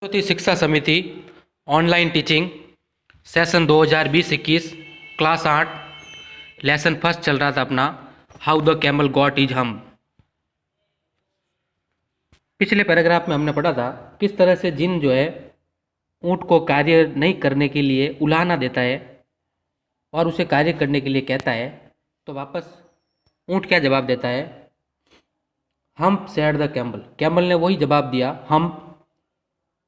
सरस्वती शिक्षा समिति online teaching session 2020-21 class 8 lesson first चल रहा था अपना how the camel got is हम। पिछले पैराग्राफ में हमने पढ़ा था किस तरह से जिन जो है ऊँट को कार्य नहीं करने के लिए उलाहना देता है और उसे कार्य करने के लिए कहता है, तो वापस ऊँट क्या जवाब देता है? हम सेड द कैमल। कैमल ने वही जवाब दिया, हम।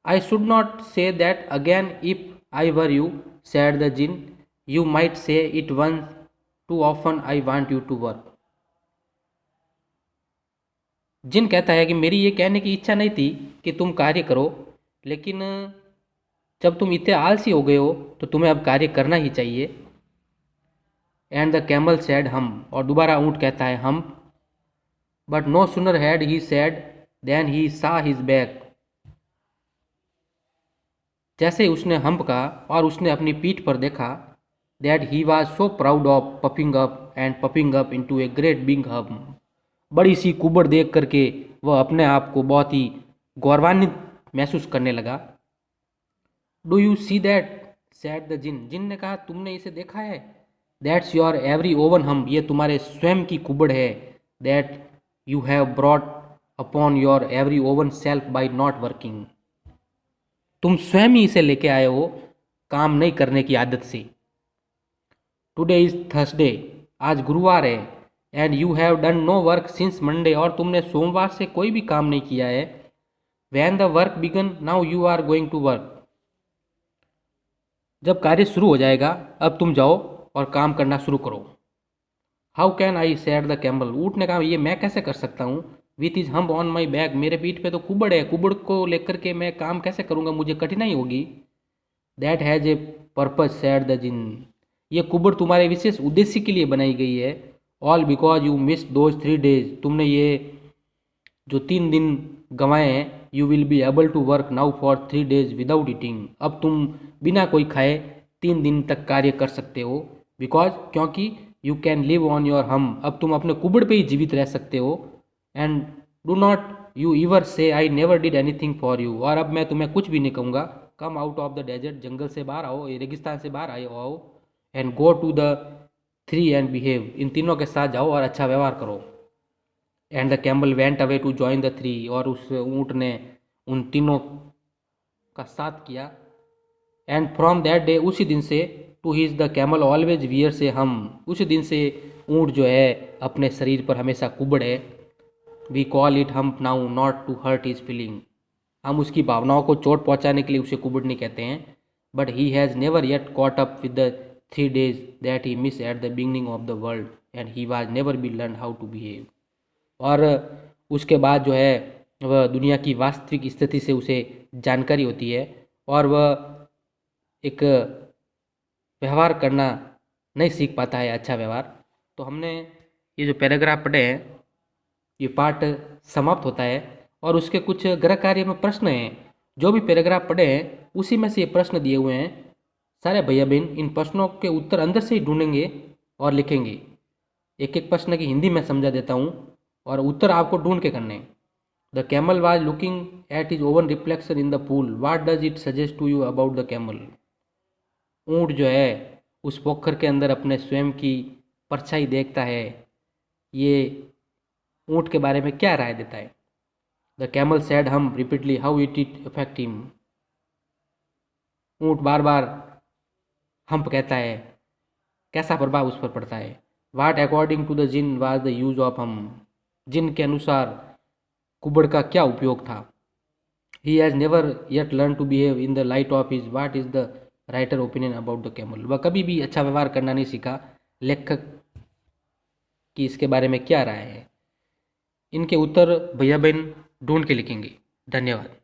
I should not say that again if I were you, said the jinn. You might say it once too often. I want you to work. जिन कहता है कि मेरी ये कहने की इच्छा नहीं थी कि तुम कार्य करो, लेकिन जब तुम इतने आलसी हो गए हो तो तुम्हें अब कार्य करना ही चाहिए। एंड द कैमल सैड हम, और दोबारा ऊँट कहता है humph. But no sooner had he said then he saw his back. जैसे उसने हम्प कहा और उसने अपनी पीठ पर देखा, that he was so proud of popping up into a great big hump. बड़ी सी कुबड़ देख करके वह अपने आप को बहुत ही गौरवान्वित महसूस करने लगा। Do you see that, said the djinn. जिन ने कहा, तुमने इसे देखा है? दैट्स योर एवरी ओवन हम, ये तुम्हारे स्वयं की कुबड़ है। That you have brought upon your every oven self by not working. तुम स्वयं ही इसे लेके आए हो काम नहीं करने की आदत से। टुडे इज थर्सडे, आज गुरुवार है। And you have done no work since Monday, और तुमने सोमवार से कोई भी काम नहीं किया है। When the work began, now you are going to work. जब कार्य शुरू हो जाएगा अब तुम जाओ और काम करना शुरू करो। How can I, sad the camel. ऊँट ने कहा, ये मैं कैसे कर सकता हूँ? With is hump on my back, मेरे पीठ पे तो कुबड़ है, कुबड़ को लेकर के मैं काम कैसे करूँगा, मुझे कठिनाई होगी। That has a purpose, said the djinn. ये कुबड़ तुम्हारे विशेष उद्देश्य के लिए बनाई गई है। All because you miss those 3 days, तुमने ये जो 3 दिन गंवाए हैं। You will be able to work now for 3 days without eating, अब तुम बिना कोई खाए 3 दिन तक कार्य कर सकते हो। बिकॉज, क्योंकि you can live on your हम, अब तुम अपने कुबड़ पे ही जीवित रह सकते हो। And do not you ever say I never did anything for you, और अब मैं तुम्हें कुछ भी नहीं कहूँगा। Come out of the desert, जंगल से बाहर आओ, रेगिस्तान से बाहर आओ। And go to the 3 and behave, इन तीनों के साथ जाओ और अच्छा व्यवहार करो। And the camel went away to join the 3, और उस ऊँट ने उन तीनों का साथ किया। एंड फ्रॉम दैट डे, उसी दिन से, to his the camel always wear से हम, उसी दिन से ऊँट जो है अपने शरीर पर हमेशा कुबड़ है। We call it hump now not to hurt his feeling, हम उसकी भावनाओं को चोट पहुंचाने के लिए उसे कुबड़ नहीं कहते हैं। But he has never yet caught up with the 3 days that he miss at the beginning of the world, and he was never be learn how to behave. और उसके बाद जो है वह दुनिया की वास्तविक स्थिति से उसे जानकारी होती है और वह एक व्यवहार करना नहीं सीख पाता है, अच्छा व्यवहार। तो हमने ये जो पैराग्राफ पढ़े हैं, ये पार्ट समाप्त होता है और उसके कुछ गृह कार्य में प्रश्न हैं। जो भी पैराग्राफ पढ़े हैं उसी में से ये प्रश्न दिए हुए हैं। सारे भैया बहन इन प्रश्नों के उत्तर अंदर से ही ढूंढेंगे और लिखेंगे। एक एक प्रश्न की हिंदी में समझा देता हूँ और उत्तर आपको ढूंढ के करने हैं। The camel was looking at his own reflection in the pool, what does it suggest to you about the camel. ऊँट जो है उस पोखर के अंदर अपने स्वयं की परछाई देखता है, ये ऊँट के बारे में क्या राय देता है? द कैमल सैड हम repeatedly how it affect him. ऊँट बार बार हम्प कहता है, कैसा प्रभाव उस पर पड़ता है। What according to the djinn was the use of hump, जिन के अनुसार कुबड़ का क्या उपयोग था। He has never yet learn to behave in the light of his, what is the writer opinion about the camel. वह कभी भी अच्छा व्यवहार करना नहीं सीखा, लेखक की इसके बारे में क्या राय है। इनके उत्तर भैया बहन ढूंढ के लिखेंगे। धन्यवाद।